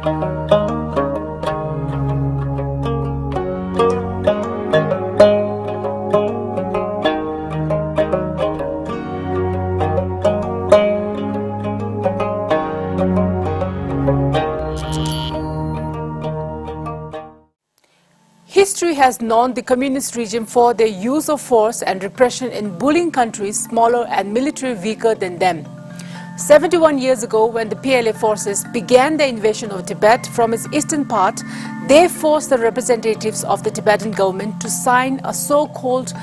History has known the communist regime for their use of force and repression in bullying countries smaller and militarily weaker than them. 71 years ago, when the PLA forces began their invasion of Tibet from its eastern part, they forced the representatives of the Tibetan government to sign a so-called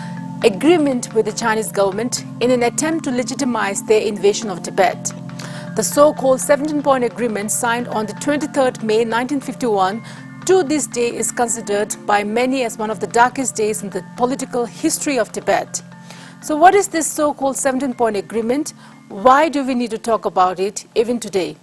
agreement with the Chinese government in an attempt to legitimize their invasion of Tibet. The so-called 17-point agreement signed on the 23rd May 1951 to this day is considered by many as one of the darkest days in the political history of Tibet. So what is this so-called 17-point agreement? Why do we need to talk about it even today?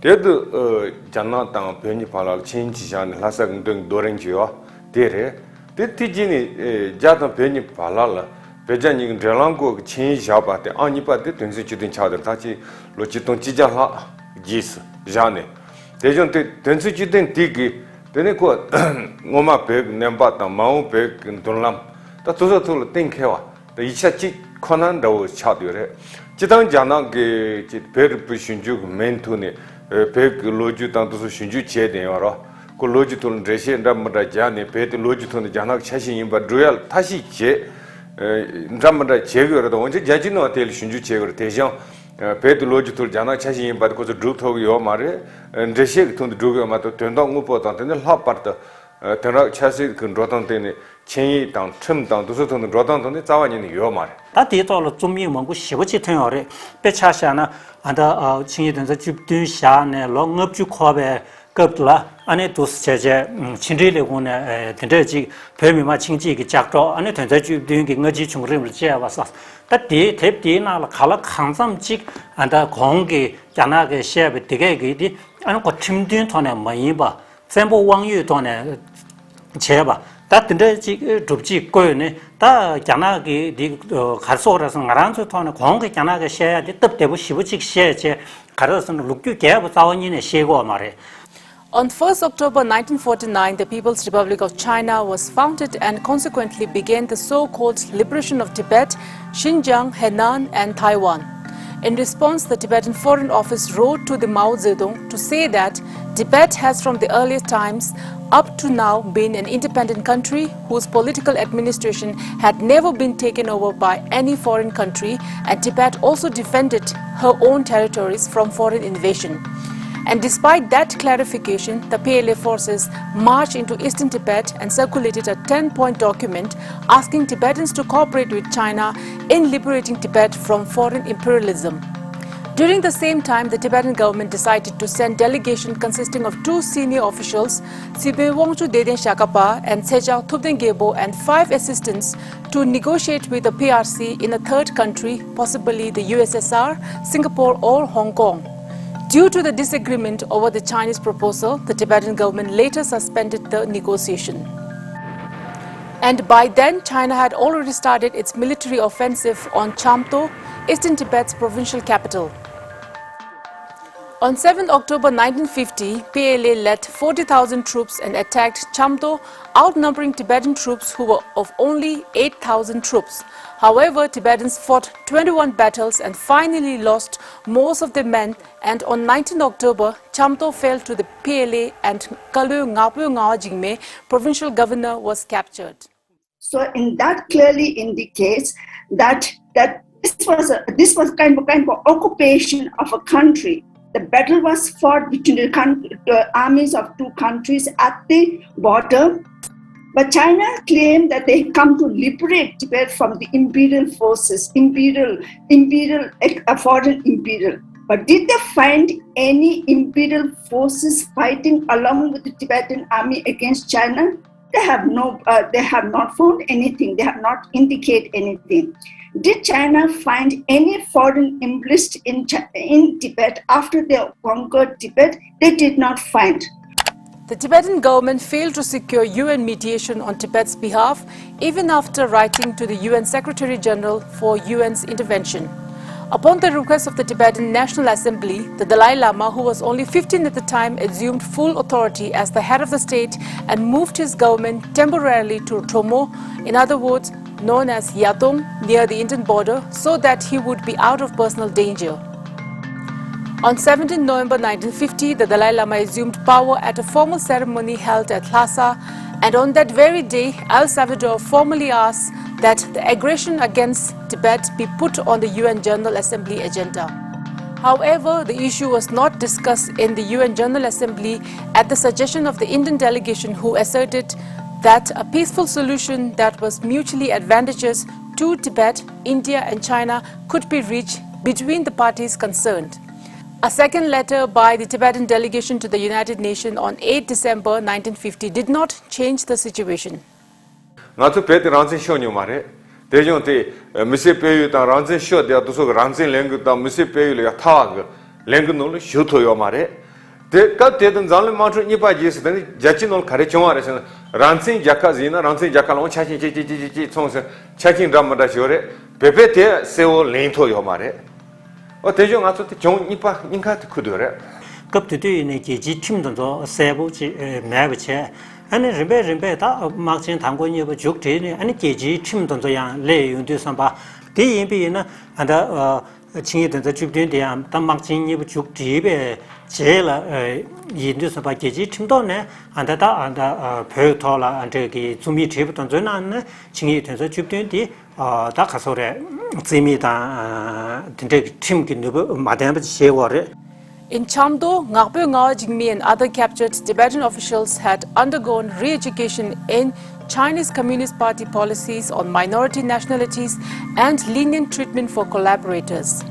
Dedu Jana Tang Penny Palal Chin Chishan Lasak Dung Doring Jio, Dere, did Tijini Jatan Penny Palala, Pejaning Drelango, Chin Jaba, the Anipa, the Tensuchidin Chowder Tachi, Lochiton Chijaha, Gis, Jane. Dejon Tensuchidin Tigi, Deneco, Noma Peg, Nembata, Mao Peg, and Dunlam. That's also to think here. The Ichachi Conan was Chadure. Chitan Jana Gate, Perpushinju, Mentune. Peg Lojutan to Shinju Chedin or Cologitun Dreshen Ramada Jani, Pet Logitun Janak Chashin, but Royal Tashi Che Ramada Chegur, the one Jajino Tel Shinju Chegur, Tejan, Pet Logitul Jana Chashin, but because of Druto Yomare, and Dreshe to the Drugamato, Tendong Upot, and the Hopart, Tenak Chassis, Rotan, Chin down, trim down to Soton, Rotan, and the Tawan in Yomar. That did all of Zumi Mongo Shivachi Tenore, Pechashana, and Chin the Jupun Shan, long up to Kobe, Gupla, and it was Chinrile one, Tendeji, Permima Chinji, Jackdaw, and it turned you doing Naji Chungrim was us. That day, tape dinner, color Kansam Chick, and a Kongi, Yanage share with Tigagi, and got Tim Dinton and Maiba, Sample Wang Yu Don Cheba. That the Dubji Goyne, that Janagi, the Kasoras and Aranzo Ton, Kongi Janaga share, the Shibuchik share, Karasan Luku gave without in a Shego Mare. On 1st October 1949, the People's Republic of China was founded and consequently began the so-called liberation of Tibet, Xinjiang, Henan, and Taiwan. In response, the Tibetan Foreign Office wrote to the Mao Zedong to say that Tibet has from the earliest times up to now been an independent country whose political administration had never been taken over by any foreign country, and Tibet also defended her own territories from foreign invasion. And despite that clarification, the PLA forces marched into eastern Tibet and circulated a 10-point document asking Tibetans to cooperate with China in liberating Tibet from foreign imperialism. During the same time, the Tibetan government decided to send delegation consisting of 2 senior officials, Sibe Wongchu Deden Shakapa and Sejao Thupden Gebo, and 5 assistants to negotiate with the PRC in a third country, possibly the USSR, Singapore or Hong Kong. Due to the disagreement over the Chinese proposal, the Tibetan government later suspended the negotiation. And by then, China had already started its military offensive on Chamto, eastern Tibet's provincial capital. On 7 October 1950, PLA led 40,000 troops and attacked Chamto, outnumbering Tibetan troops who were of only 8,000 troops. However, Tibetans fought 21 battles and finally lost most of their men, and on 19 October, Chamto fell to the PLA and Kalue Ngapue Ngawa Jingme, provincial governor, was captured. So in that clearly indicates that this was kind of occupation of a country. The battle was fought between the armies of 2 countries at the border. But China claimed that they come to liberate Tibet from the imperial forces, foreign imperial. But did they find any imperial forces fighting along with the Tibetan army against China? They have not found anything. They have not indicated anything. Did China find any foreign enlist in Tibet after they conquered Tibet? They did not find. The Tibetan government failed to secure UN mediation on Tibet's behalf, even after writing to the UN Secretary General for UN's intervention. Upon the request of the Tibetan National Assembly, the Dalai Lama, who was only 15 at the time, assumed full authority as the head of the state and moved his government temporarily to Tomo, in other words, known as Yatong, near the Indian border, so that he would be out of personal danger. On 17 November 1950, the Dalai Lama assumed power at a formal ceremony held at Lhasa, and on that very day, El Salvador formally asked that the aggression against Tibet be put on the UN General Assembly agenda. However, the issue was not discussed in the UN General Assembly at the suggestion of the Indian delegation, who asserted that a peaceful solution that was mutually advantageous to Tibet, India and China could be reached between the parties concerned. A second letter by the Tibetan delegation to the United Nations on 8 December 1950 did not change the situation. 나도 배드 란신 쇼니 말해. 대중한테 미세 배유다 란신 쇼 대야 도서 란신 랭그다 미세 배유를 타가 랭그노를 쇼토요 말해. 대가 대든 잔을 마트 니바지스 자친을 가르쳐와래서 란신 자카지나 란신 자카로 차치치치치치 총서 차친 담마다 쇼래 베베테 세오 랭토요 말해. 대중 아토 종 니바 인카트 쿠도래. 급도도네 계지 팀도 세보지 매버체 아니 림베 다 막진 당권이고 죽대네 아니 계지 팀도 양 레용도 삼바 대인비는 안다 칭이던데 죽된데 다 막진이고 죽대베 제라 인도 삼바 계지 팀도네 안다 배토라 안데기 준비 제부터 전안네 칭이던데 죽된데 다 가서래 재미다 딘데 팀기 누구 마담 제거래. In Chamdo, Ngakpe Ngawa Jingmi and other captured Tibetan officials had undergone re-education in Chinese Communist Party policies on minority nationalities and lenient treatment for collaborators.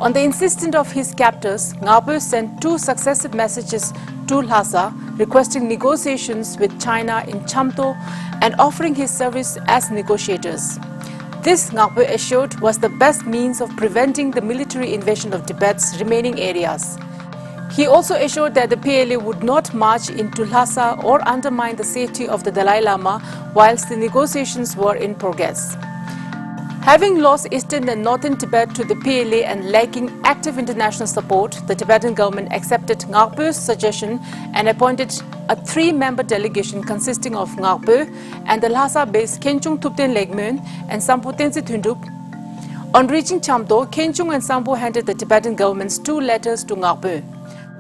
On the insistence of his captors, Ngakpe sent 2 successive messages to Lhasa requesting negotiations with China in Chamdo and offering his service as negotiators. This, Ngakpe assured, was the best means of preventing the military invasion of Tibet's remaining areas. He also assured that the PLA would not march into Lhasa or undermine the safety of the Dalai Lama whilst the negotiations were in progress. Having lost eastern and northern Tibet to the PLA and lacking active international support, the Tibetan government accepted Ngakpe's suggestion and appointed a 3-member delegation consisting of Ngakpe and the Lhasa-based Khenchung Thupten Legmen and Sampo Tensi Thundup. On reaching Chamdo, Khenchung and Sampo handed the Tibetan government's 2 letters to Ngakpe.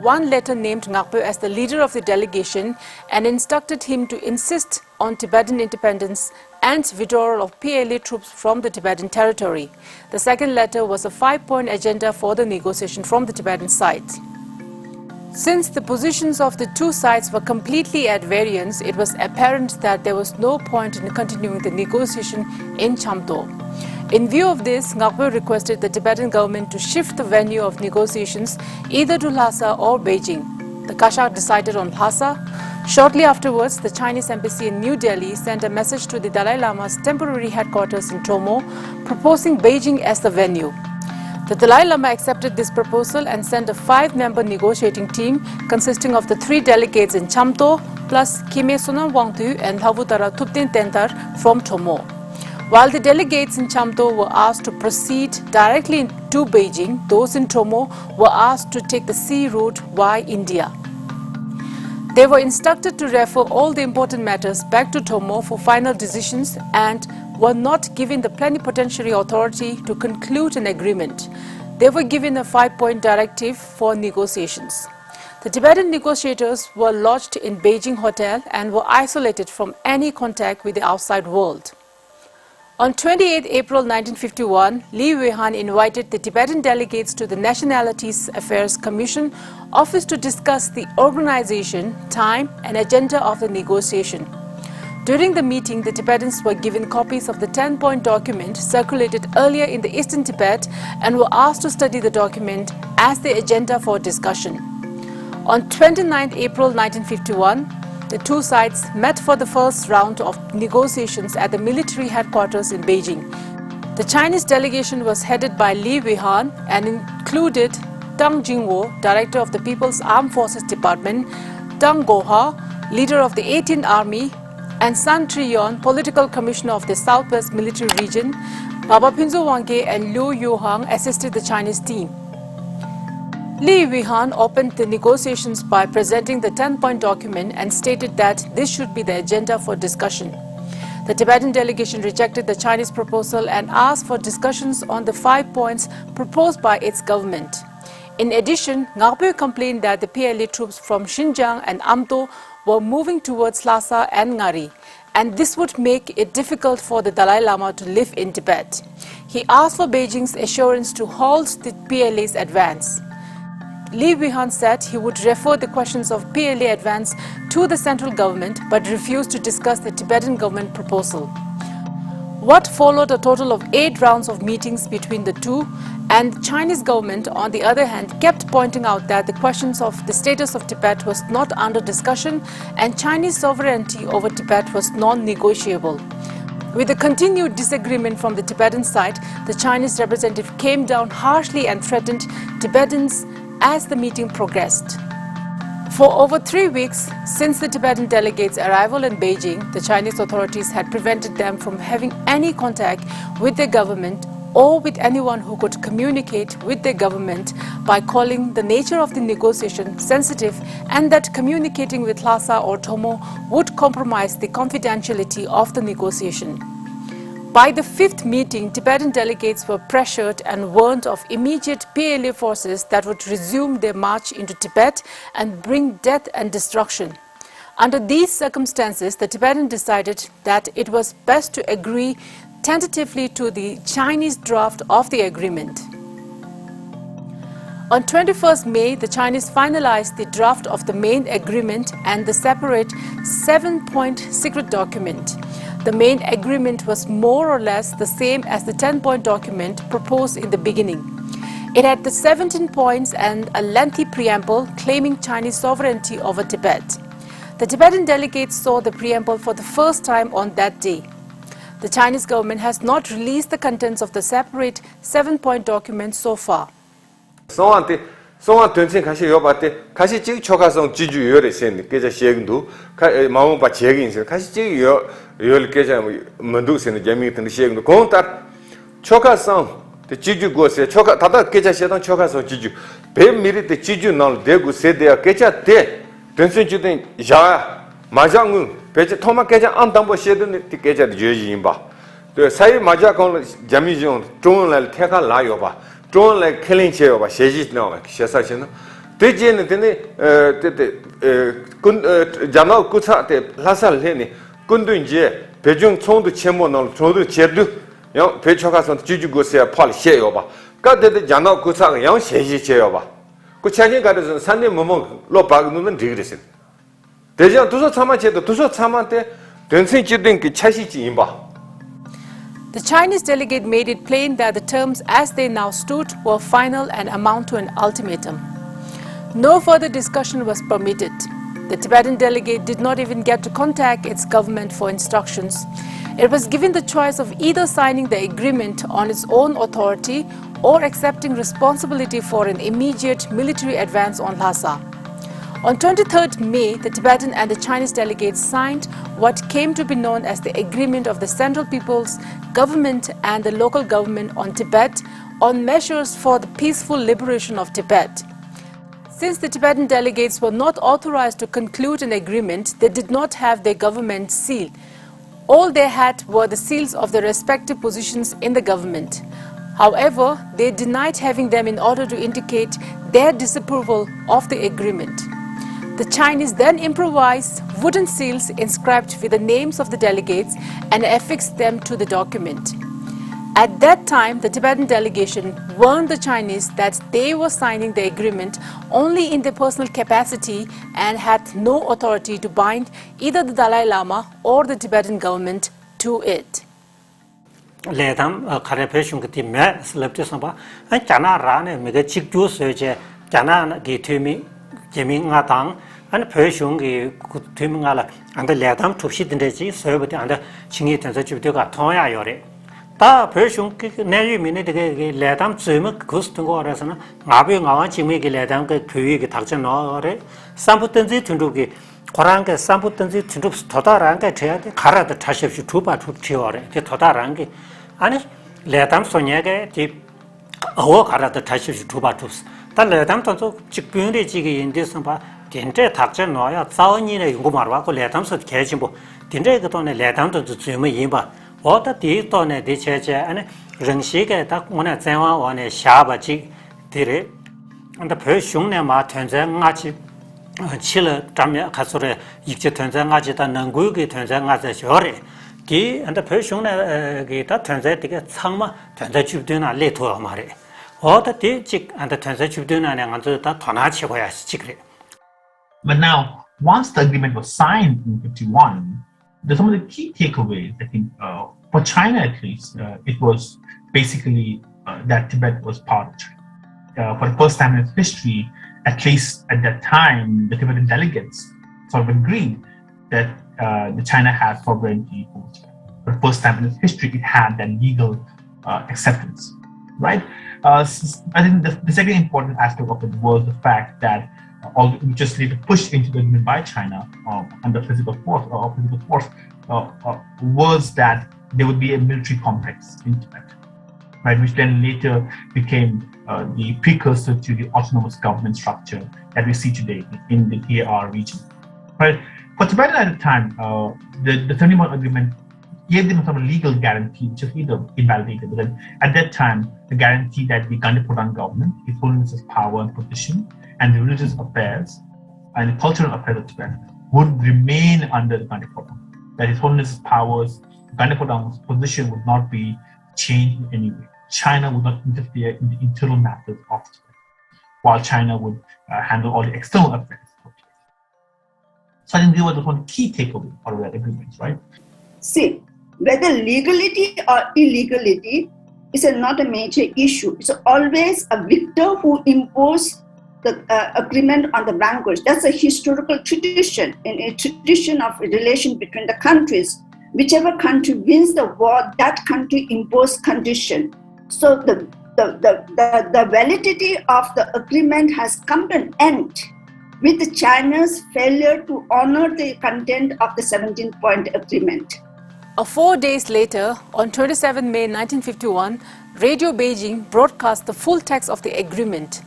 One letter named Ngakpe as the leader of the delegation and instructed him to insist on Tibetan independence and withdrawal of PLA troops from the Tibetan territory. The second letter was a 5-point agenda for the negotiation from the Tibetan side. Since the positions of the 2 sides were completely at variance, it was apparent that there was no point in continuing the negotiation in Chamdo. In view of this, Ngakpe requested the Tibetan government to shift the venue of negotiations either to Lhasa or Beijing. The Kashak decided on Lhasa. Shortly afterwards, the Chinese embassy in New Delhi sent a message to the Dalai Lama's temporary headquarters in Tomo, proposing Beijing as the venue. The Dalai Lama accepted this proposal and sent a 5-member negotiating team consisting of the 3 delegates in Chamto plus Kime Sonam Wangtu and Havutara Thupten Tentar from Tomo. While the delegates in Chamto were asked to proceed directly to Beijing, those in Tomo were asked to take the sea route via India. They were instructed to refer all the important matters back to Tomo for final decisions and were not given the plenipotentiary authority to conclude an agreement. They were given a 5-point directive for negotiations. The Tibetan negotiators were lodged in Beijing Hotel and were isolated from any contact with the outside world. On 28 April 1951, Li Weihan invited the Tibetan delegates to the Nationalities Affairs Commission office to discuss the organization, time and agenda of the negotiation. During the meeting, the Tibetans were given copies of the 10-point document circulated earlier in the Eastern Tibet and were asked to study the document as the agenda for discussion. On 29 April 1951, the 2 sides met for the first round of negotiations at the military headquarters in Beijing. The Chinese delegation was headed by Li Weihan and included Deng Jingwo, Director of the People's Armed Forces Department, Deng Goha, leader of the 18th Army, and Sun Triyon, political commissioner of the Southwest Military Region, Baba Pinzo Wange and Liu Yuhang assisted the Chinese team. Li Weihan opened the negotiations by presenting the 10-point document and stated that this should be the agenda for discussion. The Tibetan delegation rejected the Chinese proposal and asked for discussions on the 5 points proposed by its government. In addition, Ngabö complained that the PLA troops from Xinjiang and Amdo were moving towards Lhasa and Ngari, and this would make it difficult for the Dalai Lama to live in Tibet. He asked for Beijing's assurance to halt the PLA's advance. Li Weihan said he would refer the questions of PLA advance to the central government but refused to discuss the Tibetan government proposal. What followed a total of 8 rounds of meetings between the two, and the Chinese government, on the other hand, kept pointing out that the questions of the status of Tibet was not under discussion and Chinese sovereignty over Tibet was non-negotiable. With the continued disagreement from the Tibetan side, the Chinese representative came down harshly and threatened Tibetans as the meeting progressed. For over 3 weeks since the Tibetan delegates' arrival in Beijing, the Chinese authorities had prevented them from having any contact with their government or with anyone who could communicate with their government by calling the nature of the negotiation sensitive and that communicating with Lhasa or Tomo would compromise the confidentiality of the negotiation. By the 5th meeting, Tibetan delegates were pressured and warned of immediate PLA forces that would resume their march into Tibet and bring death and destruction. Under these circumstances, the Tibetans decided that it was best to agree tentatively to the Chinese draft of the agreement. On 21st May, the Chinese finalized the draft of the main agreement and the separate 7-point secret document. The main agreement was more or less the same as the 10-point document proposed in the beginning. It had the 17 points and a lengthy preamble claiming Chinese sovereignty over Tibet. The Tibetan delegates saw the preamble for the first time on that day. The Chinese government has not released the contents of the separate 7-point document so far. 송한 전생 가시 요바테 가시 지 초가성 지주 요래 센 계자 시행도 마음 바 제기 인생 가시 지 요열 계자 만두 센 재미 든 시행도 공따 초가성 지주 고세 초가 다다 계자 시당 초가성 지주 배 미리 때 지주 날 대구 세대야 계자 때 전생 주된 야 마장은 배제 토마 계자 안 담보 시든 계자 제지 봐 사이 마자 건 재미 좀 좋은 태가 라요 봐 Don't like killing Cheova, Shejit now, Shasashino. Tijin, Jano Kuta, Lasal Henny, Kundun Je, Pejun Tong to Chemon, Todu Chedu, young Pechokas and Jujugosia, Paul Sheova. God did the Jano Kuta, young Shejit Cheova. Kuchani got us on Sunday Momon, Lopagnu and Digresin. Dejan Tuso Samache, the Tuso Samante, don't think you think Chashi Imba. The Chinese delegate made it plain that the terms as they now stood were final and amount to an ultimatum. No further discussion was permitted. The Tibetan delegate did not even get to contact its government for instructions. It was given the choice of either signing the agreement on its own authority or accepting responsibility for an immediate military advance on Lhasa. On 23rd May, the Tibetan and the Chinese delegates signed what came to be known as the Agreement of the Central People's Government and the Local Government on Tibet on measures for the peaceful liberation of Tibet. Since the Tibetan delegates were not authorized to conclude an agreement, they did not have their government seal. All they had were the seals of their respective positions in the government. However, they denied having them in order to indicate their disapproval of the agreement. The Chinese then improvised wooden seals inscribed with the names of the delegates and affixed them to the document. At that time, the Tibetan delegation warned the Chinese that they were signing the agreement only in their personal capacity and had no authority to bind either the Dalai Lama or the Tibetan government to it. Ledam Karapeshun Kime, Sleptis Naba, and Jana Rane, Mega Chikju Soje, Jana Gitumi, Jamin Atang, and Pershung Tumingala, and the Ledam to shit in the G, served under Chingit and the Jutuga Toya Yore. Ta Pershung Neri minute Ledam Zuma, Kustungo Resana, Mabi Nawachi make Ledam Kuig Taxan or Samputanzi Tunduki, Korange Samputanzi Tindups Totarange Tea, Kara the Tashiv Tuba to Tiore, the Totarange, and Letam Sonyage, the Awakara the Tashiv Tubatus. The Letam Tonto Chipuni Jigi in this number, Tinte Tacha Noya, Zauni, Gumarwako, Letam Sot Kajimbo, Tinte Gatone Letam to Zuma Yimba, what the Titone, the Church, and Rengshike, Takuna Zema on a Shaba Jig, Tire, and the Pershune Ma turns Nachi. Chile Tamia Casore, Ichi turns and Agita Nangugi turns and as a shore. Gi and the Persian Gita turns out to get Sama, turns out you've done a little Mare. All the chick and the turns out you've done and answer that Tonachi was chicken. But now, once the agreement was signed in 1951, there's some of the key takeaways, I think, for China at least, it was basically that Tibet was part of China. For the first time in its history, at least at that time, the Tibetan delegates sort of agreed that the China had sovereignty over Tibet. For the first time in its history, it had that legal acceptance, right? I think the second important aspect of it was the fact that although we just need to push into the agreement by China under physical force was that there would be a military complex in Tibet, right? Which then later became the precursor to the autonomous government structure that we see today in the TAR region. Right? For Tibet at the time, the 71 agreement gave them some legal guarantee, which is either invalidated, but then at that time, the guarantee that the Gandhi-Pradhan government, His Holiness's power and position, and the religious affairs and the cultural affairs of Tibet would remain under the Gandhi-Pradhan. That His Holiness's powers, Gandhi-Pradhan's position would not be changed in any way. China would not interfere in the internal matters of Tibet, while China would handle all the external affairs of Tibet. So I think there was one key takeaway out of that agreement, right? See, whether legality or illegality is not a major issue. It's always a victor who imposes the agreement on the vanquished. That's a historical tradition, in a tradition of a relation between the countries. Whichever country wins the war, that country imposes condition. So the validity of the agreement has come to an end with China's failure to honor the content of the 17-point agreement. 4 days later, on 27 May 1951, Radio Beijing broadcast the full text of the agreement.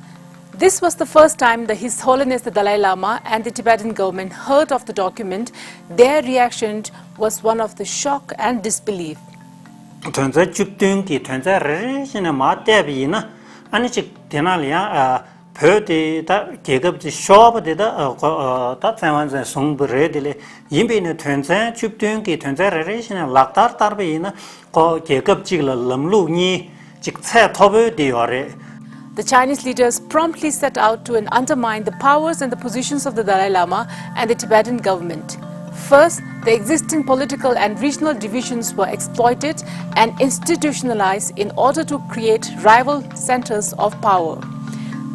This was the first time that His Holiness the Dalai Lama and the Tibetan government heard of the document. Their reaction was one of the shock and disbelief. Tunza Chuptunki, Tunza Rishina Matabina, Anichik Tenalia, Purdy, that Gagab the shop, that someone's a song readily. Yimbin Tunza Chuptunki, Tunza Rishina, Laktar Tarbina, called Gagab Jigla Lamlu Ni, Jiksa Tobu Diore. The Chinese leaders promptly set out to undermine the powers and the positions of the Dalai Lama and the Tibetan government. First, the existing political and regional divisions were exploited and institutionalized in order to create rival centers of power.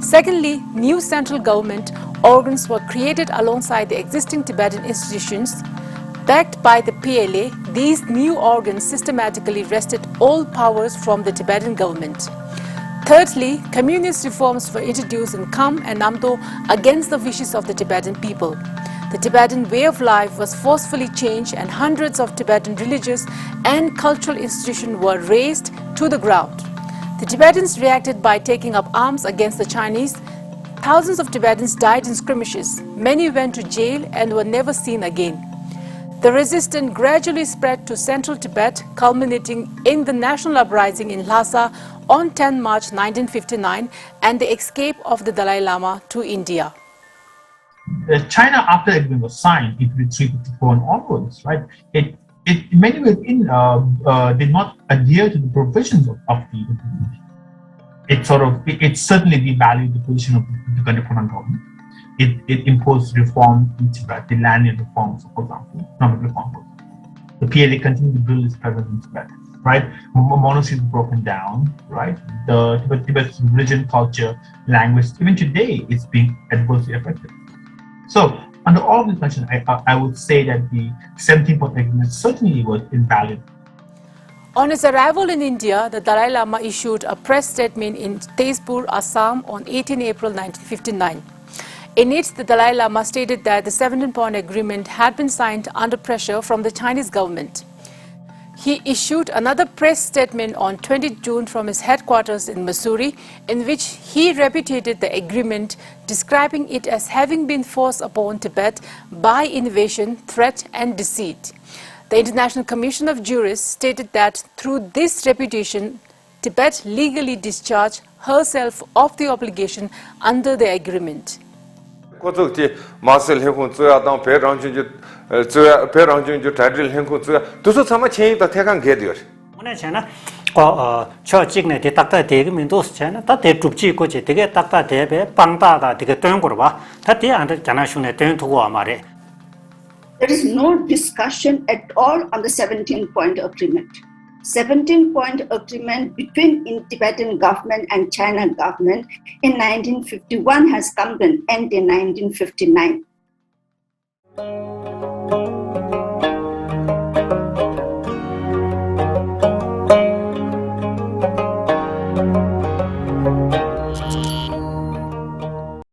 Secondly, new central government organs were created alongside the existing Tibetan institutions. Backed by the PLA, these new organs systematically wrested all powers from the Tibetan government. Thirdly, communist reforms were introduced in Kham and Namdo against the wishes of the Tibetan people. The Tibetan way of life was forcefully changed and hundreds of Tibetan religious and cultural institutions were razed to the ground. The Tibetans reacted by taking up arms against the Chinese. Thousands of Tibetans died in skirmishes. Many went to jail and were never seen again. The resistance gradually spread to central Tibet, culminating in the national uprising in Lhasa on 10 March 1959 and the escape of the Dalai Lama to India. China, after the agreement was signed, it retreated onwards, right? It in many ways did not adhere to the provisions of the agreement. It certainly devalued the position of the Gandhi-Pradhan government. It imposed reform in Tibet, the land reforms, for example, economic reforms. The PLA continued to build its presence in Tibet, right? Monasteries were broken down, right? The Tibet's religion, culture, language, even today, is being adversely affected. So, under all these conditions, I would say that the 17-point agreement certainly was invalid. On his arrival in India, the Dalai Lama issued a press statement in Tezpur, Assam on 18 April 1959. In it, the Dalai Lama stated that the 17-point agreement had been signed under pressure from the Chinese government. He issued another press statement on 20 June from his headquarters in Missouri, in which he repudiated the agreement, describing it as having been forced upon Tibet by invasion, threat and deceit. The International Commission of Jurists stated that through this repudiation, Tibet legally discharged herself of the obligation under the agreement. 저 직내 대 딱다 대기 민도스 잖아 다 대줍지 거지 되게 딱다 대배 빵다다 되게 된 거로 봐다 대안들 자나슈네 된 두고 말해. There is no discussion at all on the 17-point agreement. 17-point agreement between Tibetan government and China government in 1951 has come to an end in 1959.